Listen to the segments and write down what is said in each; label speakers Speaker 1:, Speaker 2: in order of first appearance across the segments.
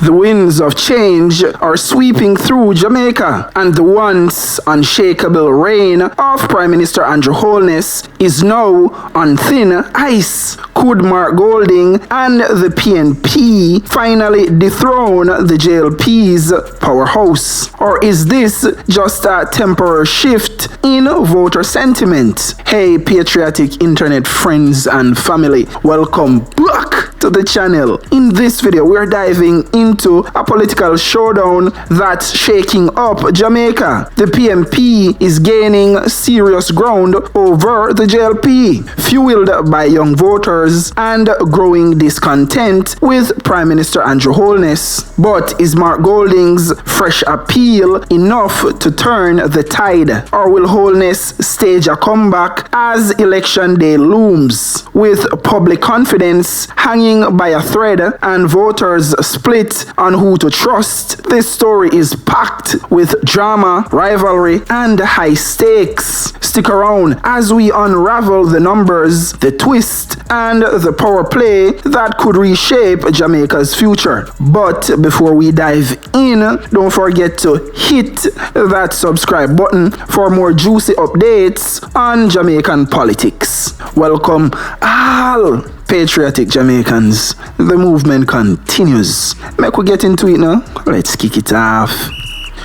Speaker 1: The winds of change are sweeping through Jamaica, and the once unshakable reign of Prime Minister Andrew Holness is now on thin ice. Could Mark Golding and the PNP finally dethrone the JLP's powerhouse? Or is this just a temporary shift in voter sentiment? Hey, patriotic internet friends and family, welcome back to the channel. In this video, we're diving into a political showdown that's shaking up Jamaica. The PNP is gaining serious ground over the JLP, fueled by young voters and growing discontent with Prime Minister Andrew Holness. But is Mark Golding's fresh appeal enough to turn the tide? Or will Holness stage a comeback as election day looms? With public confidence hanging by a thread and voters split on who to trust, this story is packed with drama, rivalry, and high stakes. Stick around as we unravel the numbers, the twist, and the power play that could reshape Jamaica's future. But before we dive in, don't forget to hit that subscribe button for more juicy updates on Jamaican politics. Welcome all patriotic Jamaicans. The movement continues. Make we get into it now. Let's kick it off.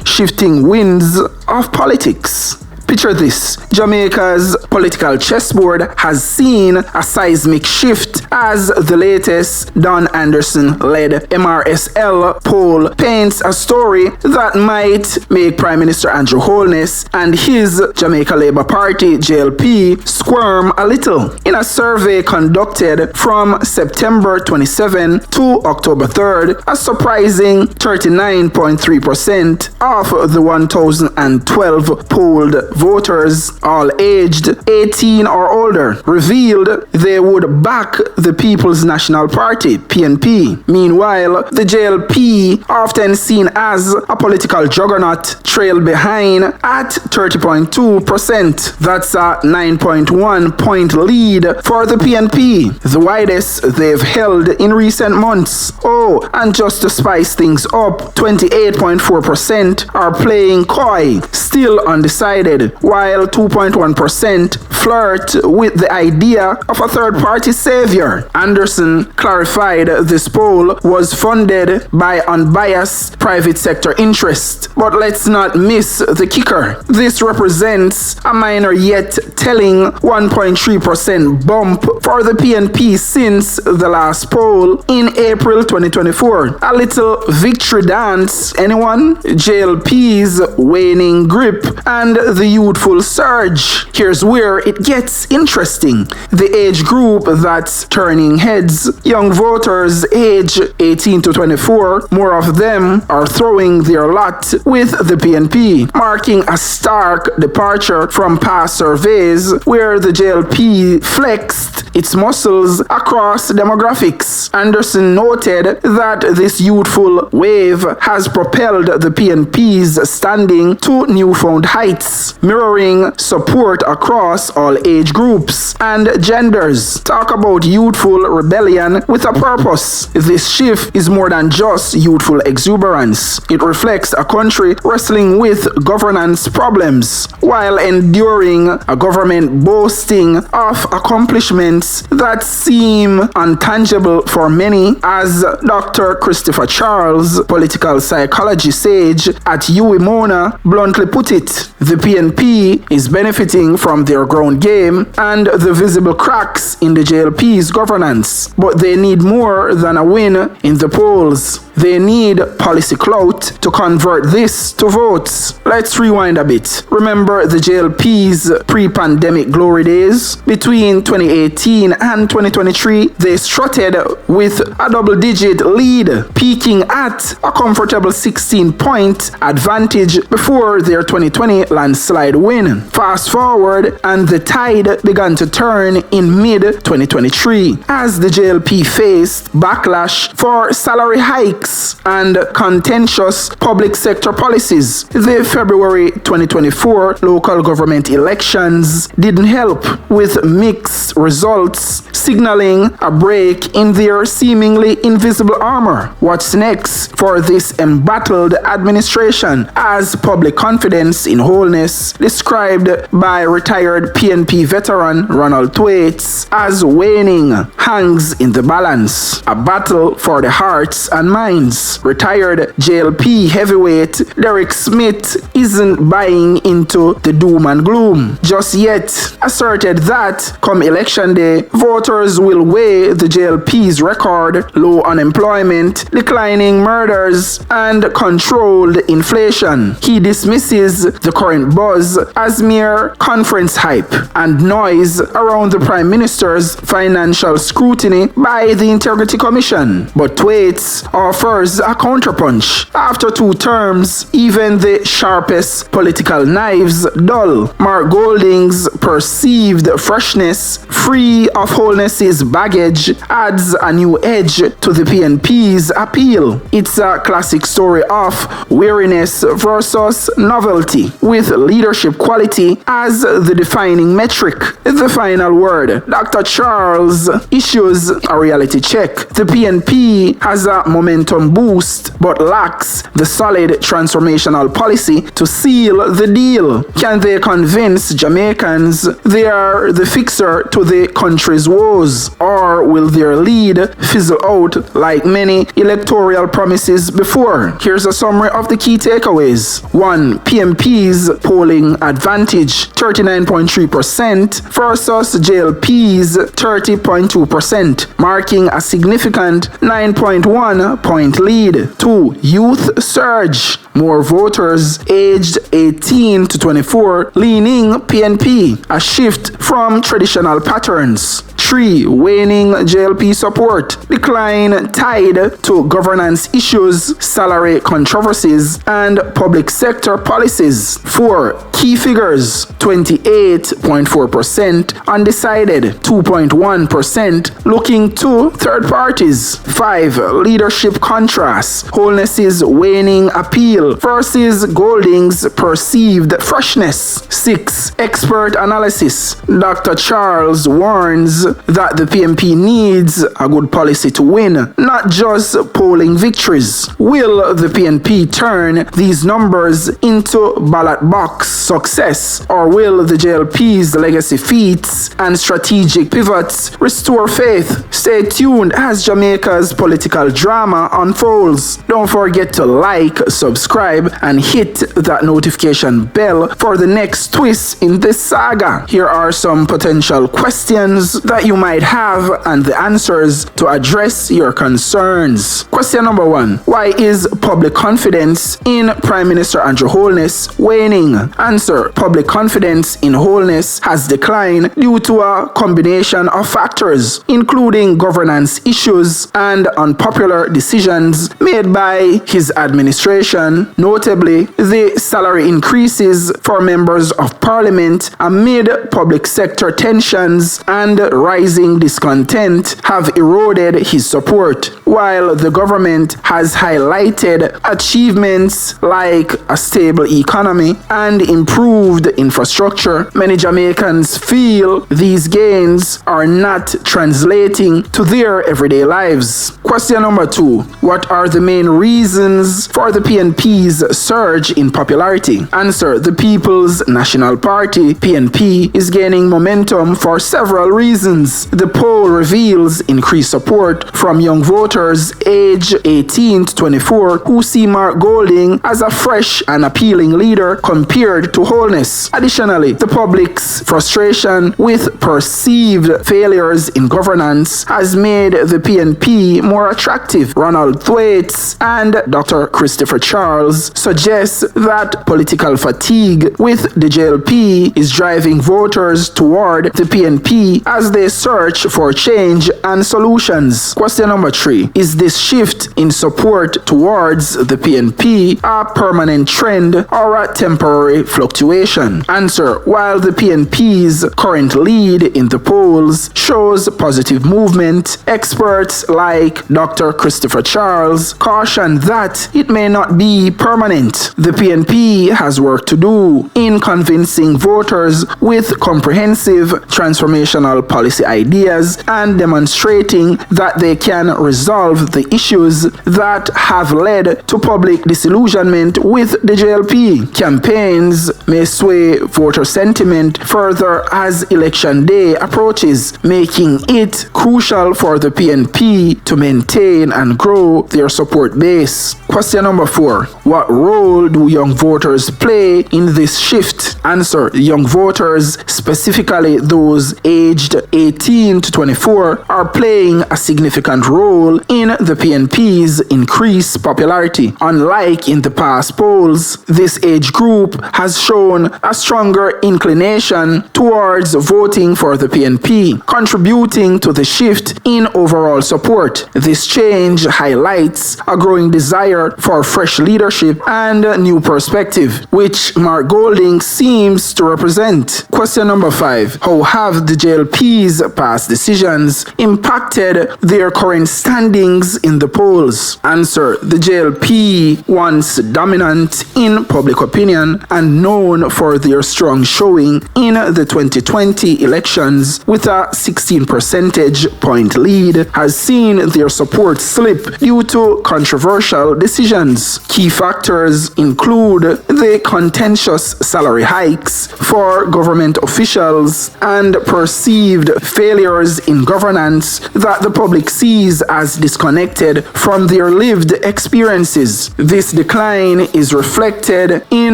Speaker 1: Shifting winds of politics. Picture this: Jamaica's political chessboard has seen a seismic shift as the latest Don Anderson-led MRSL poll paints a story that might make Prime Minister Andrew Holness and his Jamaica Labour Party (JLP) squirm a little. In a survey conducted from September 27 to October 3rd, a surprising 39.3% of the 1,012 polled voters, all aged 18 or older, revealed they would back the People's National Party (PNP). Meanwhile, the JLP, often seen as a political juggernaut, trailed behind at 30.2%. That's a 9.1 point lead for the PNP, the widest they've held in recent months. Oh, and just to spice things up, 28.4% are playing coy, still undecided, while 2.1% flirt with the idea of a third-party savior. Anderson clarified this poll was funded by unbiased private sector interest. But let's not miss the kicker. This represents a minor yet telling 1.3% bump for the PNP since the last poll in April 2024. A little victory dance, anyone? JLP's waning grip and the youthful surge. Here's where it gets interesting. The age group that's turning heads, young voters age 18 to 24, more of them are throwing their lot with the PNP, marking a stark departure from past surveys where the JLP flexed its muscles across demographics. Anderson noted that this youthful wave has propelled the PNP's standing to newfound heights, mirroring support across all age groups and genders. Talk about youthful rebellion with a purpose. This shift is more than just youthful exuberance. It reflects a country wrestling with governance problems while enduring a government boasting of accomplishments that seem untangible for many, as Dr. Christopher Charles, political psychology sage at UWI Mona, bluntly put it. The PNP is benefiting from their grown game and the visible cracks in the JLP's governance, but they need more than a win in the polls. They need policy clout to convert this to votes. Let's rewind a bit. Remember the JLP's pre-pandemic glory days? Between 2018 and 2023, they strutted with a double-digit lead, peaking at a comfortable 16-point advantage before their 2020 landslide win. Fast forward, and the tide began to turn in mid-2023 as the JLP faced backlash for salary hike complex and contentious public sector policies. The February 2024 local government elections didn't help, with mixed results signaling a break in their seemingly invisible armor. What's next for this embattled administration, as public confidence in Holness, described by retired PNP veteran Ronald Thwaites as waning, hangs in the balance. A battle for the hearts and minds. Retired JLP heavyweight Derek Smith isn't buying into the doom and gloom just yet, asserted that come election day, voters will weigh the JLP's record, low unemployment, declining murders, and controlled inflation. He dismisses the current buzz as mere conference hype and noise around the Prime Minister's financial scrutiny by the Integrity Commission. But Thwaites offers a counterpunch. After 2 terms, even the sharpest political knives dull. Mark Golding's perceived freshness, free of Holness's baggage, adds a new edge to the PNP's appeal. It's a classic story of wariness versus novelty, with leadership quality as the defining metric. The final word. Dr. Charles issues a reality check. The PNP has a momentum boost but lacks the solid transformational policy to seal the deal. Can they convince Jamaicans they are the fixer to the country's woes, or will their lead fizzle out like many electoral promises before? Here's a summary of the key takeaways. 1. PNP's polling advantage, 39.3% versus JLP's 30.2%, marking a significant 9.1 point lead. 2. Youth surge, more voters aged 18 to 24 leaning PNP, a shift from traditional patterns. 3. Waning JLP support, decline tied to governance issues, salary controversies, and public sector policies. 4. Key figures: 28.4% undecided, 2.1% looking to third parties. 5. Leadership contrast, Holness's waning appeal versus Golding's perceived freshness. 6. Expert analysis, Dr. Charles warns that the PNP needs a good policy to win, not just polling victories. Will the PNP turn these numbers into ballot box success, or will the JLP's legacy feats and strategic pivots restore faith? Stay tuned as Jamaica's political drama unfolds. Don't forget to like, subscribe, and hit that notification bell for the next twist in this saga. Here are some potential questions that you might have and the answers to address your concerns. Question number 1. Why is public confidence in Prime Minister Andrew Holness waning? Answer. Public confidence in Holness has declined due to a combination of factors, including governance issues and unpopular decisions made by his administration, notably the salary increases for members of parliament amid public sector tensions and rising discontent have eroded his support. While the government has highlighted achievements like a stable economy and improved infrastructure, many Jamaicans feel these gains are not translating to their everyday lives. Question number 2. What are the main reasons for the PNP's surge in popularity? Answer. The People's National Party, PNP, is gaining momentum for several reasons. The poll reveals increased support from young voters aged 18 to 24 who see Mark Golding as a fresh and appealing leader compared to Holness. Additionally, the public's frustration with perceived failures in governance has made the PNP more attractive. Ronald Thwaites and Dr. Christopher Charles suggest that political fatigue with the JLP is driving voters toward the PNP as they search for change and solutions. Question number 3. Is this shift in support towards the PNP a permanent trend or a temporary fluctuation? Answer. While the PNP's current lead in the polls shows positive movement, experts like Dr. Christopher Charles caution that it may not be permanent. The PNP has work to do in convincing voters with comprehensive transformational policy ideas and demonstrating that they can resolve the issues that have led to public disillusionment with the JLP. Campaigns may sway voter sentiment further as election day approaches, making it crucial for the PNP to maintain and grow their support base. Question number 4. What role do young voters play in this shift? Answer. Young voters, specifically those aged 18 to 24, are playing a significant role in the PNP's increased popularity. Unlike in the past polls, this age group has shown a stronger inclination towards voting for the PNP, contributing to the shift in overall support. This change highlights a growing desire for fresh leadership and new perspective, which Mark Golding seems to represent. Question number 5. How have the JLP's past decisions impacted their current standings in the polls? Answer. The JLP, once dominant in public opinion and known for their strong showing in the 2020 elections with a 16 percentage point lead, has seen their support slip due to controversial decisions. Key factors include the contentious salary hikes for government officials and perceived failures in governance that the public sees as disconnected from their lived experiences. This decline is reflected in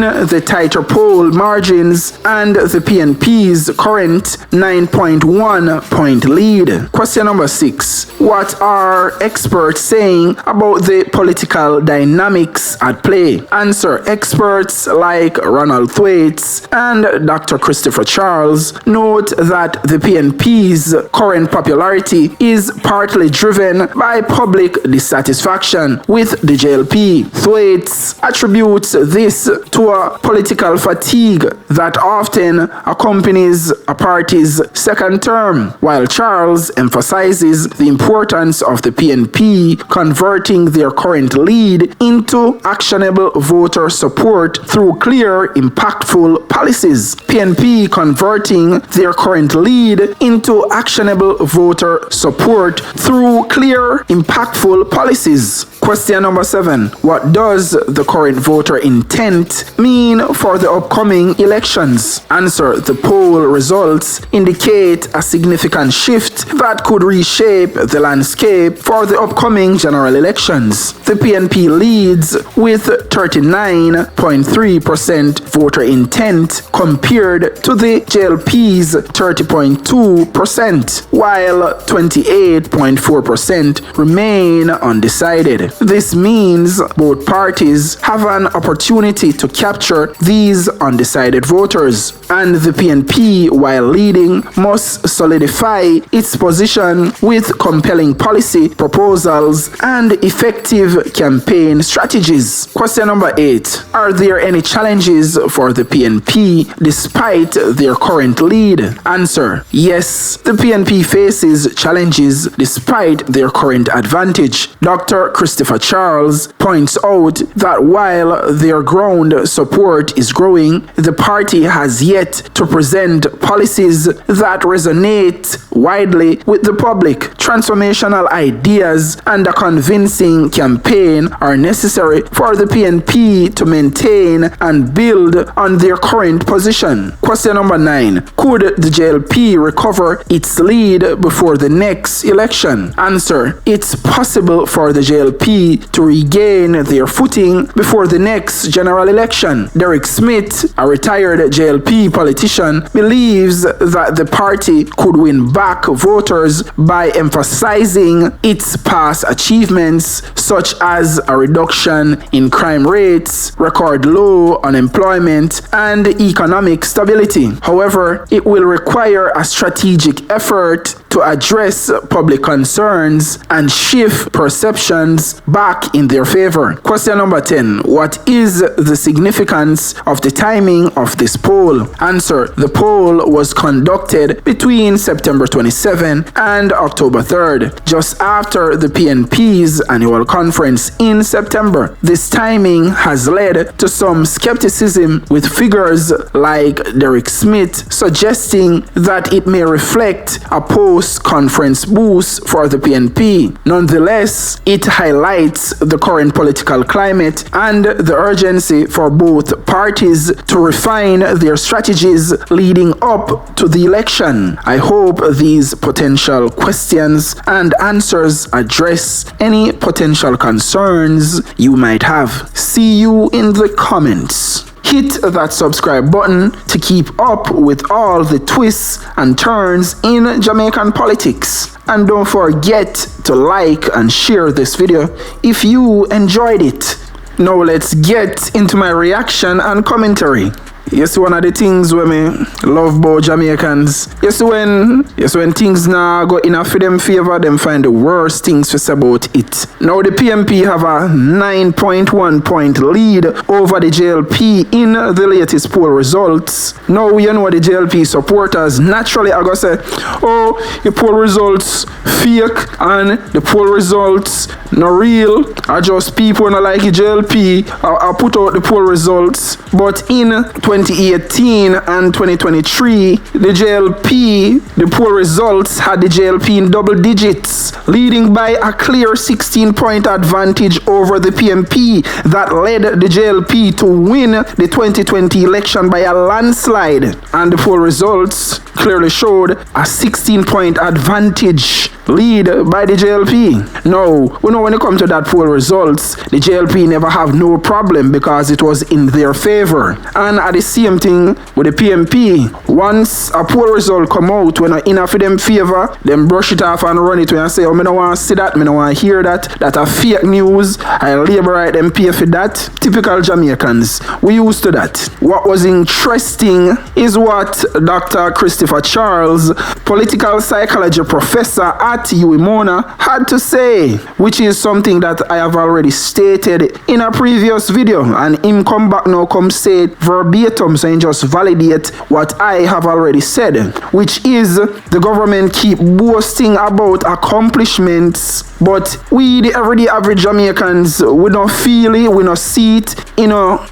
Speaker 1: the tighter poll margins and the PNP's current 9.1 point lead. Question number 6. What are experts saying about the political dynamics at play? Answer. Experts like Ronald Thwaites and Dr. Christopher Charles note that the PNP's current popularity is partly driven by public dissatisfaction with the JLP. Thwaites attributes this to a political fatigue that often accompanies a party's second term, while Charles emphasizes the importance of the PNP converting their current lead into actionable voter support through clear, impactful policies. PNP converting their current lead into actionable voter support through clear, impactful policies. Question number 7. What does the current voter intent mean for the upcoming elections? Answer. The poll results indicate a significant shift that could reshape the landscape for the upcoming general elections. The PNP leads with 39.3% voter intent compared to the JLP's 30.2%, while 28.4% remain undecided. This means both parties have an opportunity to capture these undecided voters, and the PNP, while leading, must solidify its position with compelling policy proposals and effective campaign strategies. Question number 8. Are there any challenges for the PNP despite their current lead? Answer. Yes, the PNP faces challenges despite their current advantage. Dr. Christopher Charles points out that while their ground support is growing, the party has yet to present policies that resonate widely with the public. Transformational ideas and a convincing campaign are necessary for the PNP to maintain and build on their current position. Question number 9. Could the JLP recover its lead before the next election? Answer. It's possible for the JLP to regain their footing before the next general election. Derek Smith, a retired JLP politician, believes that the party could win back voters by emphasizing its past achievements, such as a reduction in crime rates, record low unemployment, and economic stability. However, it will require a strategic effort to address public concerns and shift perceptions back in their favor. Question number 10. What is the significance of the timing of this poll? Answer. The poll was conducted between September 27 and October 3rd, just after the PNP's annual conference in September. This timing has led to some skepticism, with figures like Derek Smith suggesting that it may reflect a post-conference boost for the PNP. Nonetheless, it highlights the current political climate and the urgency for both parties to refine their strategies leading up to the election. I hope these potential questions and answers address any potential concerns you might have. See you in the comments. Hit that subscribe button to keep up with all the twists and turns in Jamaican politics. And don't forget to like and share this video if you enjoyed it. Now let's get into my reaction and commentary. You see, one of the things when me love about Jamaicans, you see when things now go in for them favor, them find the worst things to say about it. Now the PNP have a 9.1 point lead over the JLP in the latest poll results. Now you know the JLP supporters naturally are gonna say, oh, the poll results fake and the poll results not real, are just people who not like the JLP. I put out the poll results, but in 2018 and 2023, the JLP, the poll results had the JLP in double digits, leading by a clear 16-point advantage over the PNP that led the JLP to win the 2020 election by a landslide. And the poll results clearly showed a 16-point advantage lead by the JLP. Now, we know when it comes to that poll results, the JLP never have no problem because it was in their favor. And at the same thing with the PNP, once a poll result come out when it's in for them favor, them brush it off and run it and say, oh, I don't want to see that, I don't want to hear that a fake news, I labor right them pay for that. Typical Jamaicans, we used to that. What was interesting is what Dr. Christopher Charles, political psychology professor at UWI had to say, which is something that I have already stated in a previous video, and him come back now come say it verbatim, so he just validate what I have already said, which is the government keep boasting about accomplishments, but we the everyday average Jamaicans, we don't feel it, we don't see it,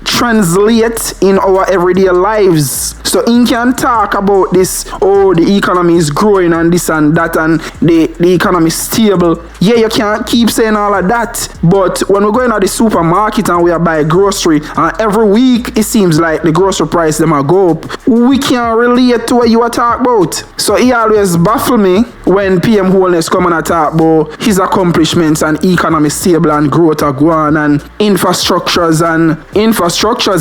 Speaker 1: translate in our everyday lives. So he can talk about this, oh, the economy is growing and this and that and the economy is stable. Yeah, you can't keep saying all of that, but when we go in at the supermarket and we are buy grocery, and every week it seems like the grocery price them are go up, we can't relate to what you are talking about. So he always baffle me when PM Holness come and talk about his accomplishments and economy stable and growth are going and infrastructures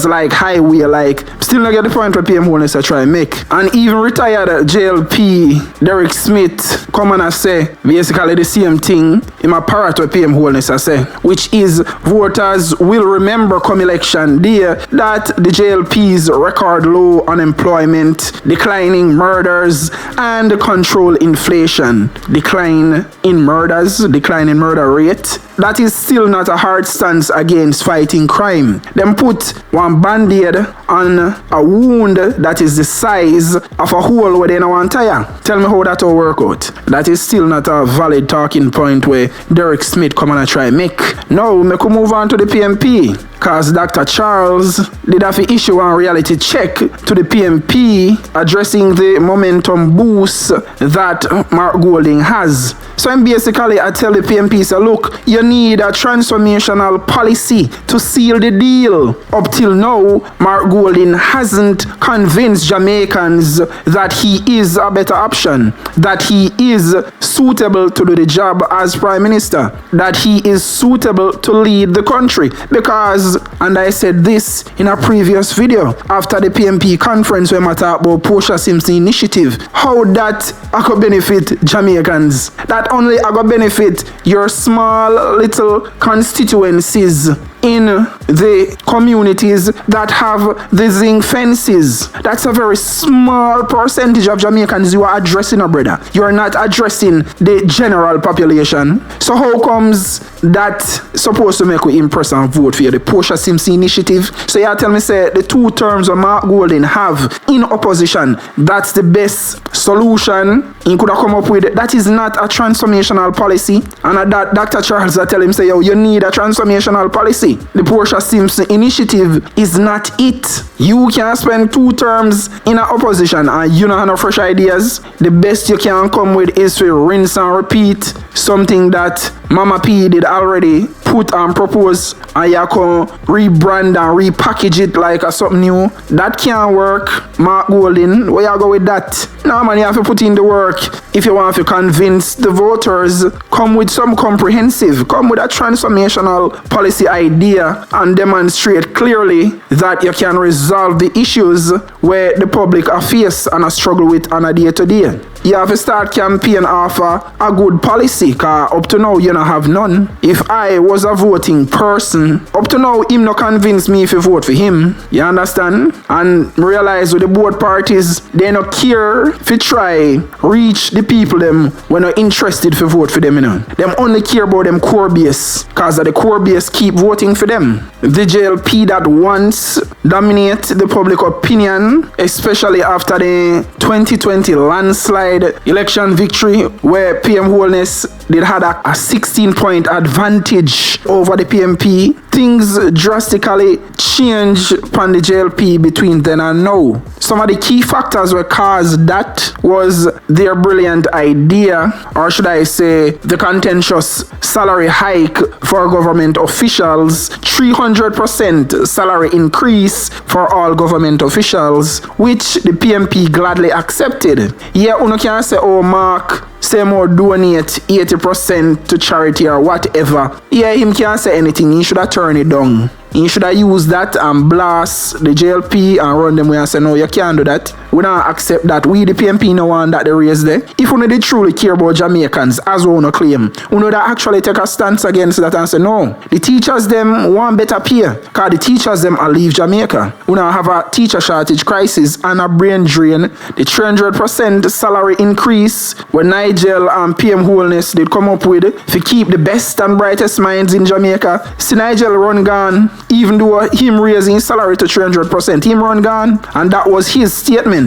Speaker 1: like highway, like still not get the point where PM Holness are trying to make. And even retired JLP Derek Smith come and say basically the same thing in my parrot what PM Holness I say, which is voters will remember come election day that the JLP's record low unemployment, declining murders and control inflation, decline in murder rate. That is still not a hard stance against fighting crime. Them put one band-aid on a wound that is the size of a hole where they don't want tire. Tell me how that will work out. That is still not a valid talking point where Derek Smith come and try make. Now, we could move on to the PNP. Because Dr. Charles did have to issue a reality check to the PNP addressing the momentum boost that Mark Golding has. So I'm basically, I tell the PNP, say, look, you need a transformational policy to seal the deal. Up till now, Mark Golding hasn't convinced Jamaicans that he is a better option, that he is suitable to do the job as Prime Minister, that he is suitable to lead the country. Because, and I said this in a previous video, after the PNP conference when I talked about Portia Simpson initiative, how that I could benefit Jamaicans. That only I could benefit your small little constituencies in the communities that have the zinc fences. That's a very small percentage of Jamaicans you are addressing, brother. You are not addressing the general population. So how comes that supposed to make we impress and vote for you? The Portia Simpson initiative. So you tell me, say, the 2 terms of Mark Golding have in opposition, that's the best solution he could have come up with. That is not a transformational policy. And at that, Dr. Charles, I tell him, say, yo, you need a transformational policy. The Portia Simpson initiative is not it. You can spend 2 terms in a opposition and you don't have no fresh ideas. The best you can come with is to rinse and repeat something that Mama P did already put and propose, and you can rebrand and repackage it like a something new. That can't work. Mark Golding, where you go with that? No, man, you have to put in the work. If you want to convince the voters, come with some comprehensive, come with a transformational policy idea and demonstrate clearly that you can resolve the issues where the public are faced and are struggle with on a day-to-day. You have to start campaign off a good policy, because up to now you don't have none. If I was a voting person, up to now him not convince me if you vote for him. You understand? And realize with the both parties, they not care if you try reach the people them when not interested to vote for them, you know. Them only care about them core base, because the core base keep voting for them. The JLP that once dominate the public opinion, especially after the 2020 landslide election victory where PM Holness did had a 16-point advantage over the PMP. Things drastically changed upon the JLP between then and now. Some of the key factors were caused that was their brilliant idea, or should I say the contentious salary hike for government officials, 300% salary increase for all government officials, which the PMP gladly accepted. Yeah, you can say, oh, Mark, say more donate 80% to charity or whatever. Yeah, him can't say anything. He should have turned it down. He should have used that and blast the JLP and run them away and say, no, you can't do that. We don't accept that. We, the PMP, no one that they raise there. If we did truly care about Jamaicans, as we want to claim, we know that actually take a stance against that and say, no, the teachers them want better pay, because the teachers them are leave Jamaica. We now have a teacher shortage crisis and a brain drain. The 300% salary increase when Nigel and PM Holness did come up with to keep the best and brightest minds in Jamaica. See Nigel run gone, even though him raising his salary to 300%, him run gone, and that was his statement.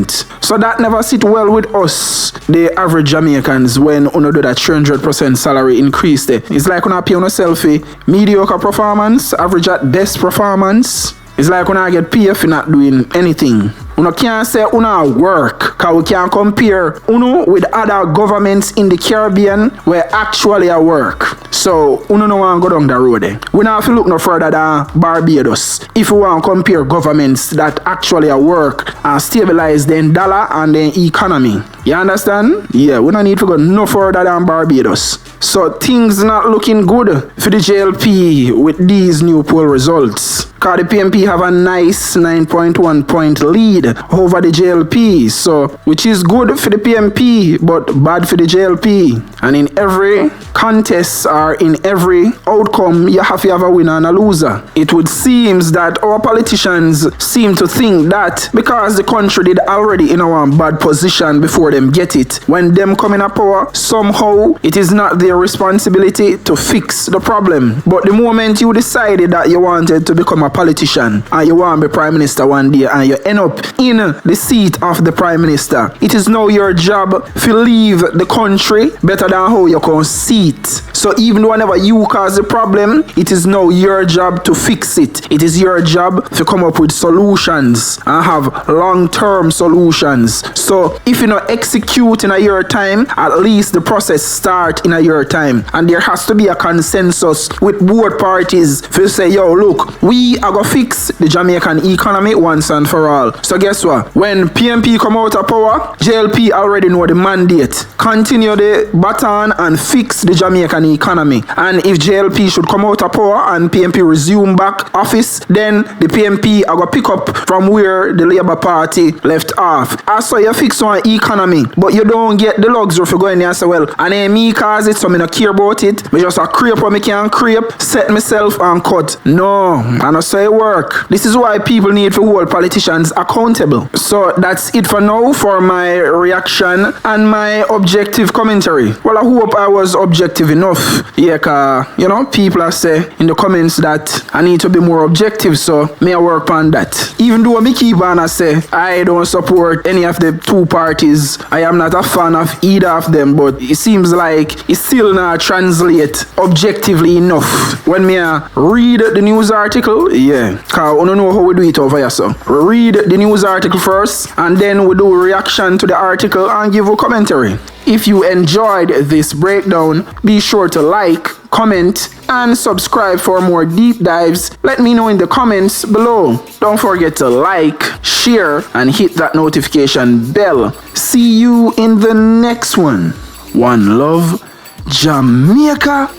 Speaker 1: So that never sit well with us, the average Jamaicans, when you do that 300% salary increase there. It's like when I pay on yourself a mediocre performance, average at best performance. It's like when I get paid for not doing anything. You can't say you work, because we can't compare you with other governments in the Caribbean where actually I work. So you don't want to go down the road there. We don't have to look no further than Barbados if we want to compare governments that actually work and stabilize the dollar and the economy. You understand? Yeah, we don't need to go no further than Barbados. So things not looking good for the JLP with these new poll results. Because the PMP have a nice 9.1 point lead over the JLP, so which is good for the PMP but bad for the JLP. And in every contest or in every outcome, you have to have a winner and a loser. It would seem that our politicians seem to think that because the country did already in a bad position before them get it, when them come in a power, somehow it is not their responsibility to fix the problem. But the moment you decided that you wanted to become a politician and you want to be Prime Minister one day and you end up in the seat of the Prime Minister, it is now your job to leave the country better than how you can see it. So even whenever you cause the problem, it is now your job to fix it. It is your job to come up with solutions and have long-term solutions. So if you not execute in a year time, at least the process start in a year time. And there has to be a consensus with both parties to say, yo, look, we are going to fix the Jamaican economy once and for all. So guess what? When PMP come out of power, JLP already know the mandate. Continue the baton and fix the Jamaican economy. And if JLP should come out of power and PMP resume back office, then the PMP are going to pick up from where the Labour Party left off. Also, you fix one economy me. But you don't get the luxury for going there and say, well, and then me cause it, so me not care about it. Me just a creep what me can creep, set myself and cut. No, I not say it work. This is why people need to hold politicians accountable. So that's it for now for my reaction and my objective commentary. Well, I hope I was objective enough. Yeah, cause, you know, people are say in the comments that I need to be more objective, so may I work on that. Even though me keep on I say I don't support any of the two parties. I am not a fan of either of them, but it seems like it still not translate objectively enough. When me read the news article, yeah, cause I don't know how we do it over here, so read the news article first and then we do a reaction to the article and give a commentary. If you enjoyed this breakdown, be sure to like, comment, and subscribe for more deep dives. Let me know in the comments below. Don't forget to like, share, and hit that notification bell. See you in the next one. One love, Jamaica.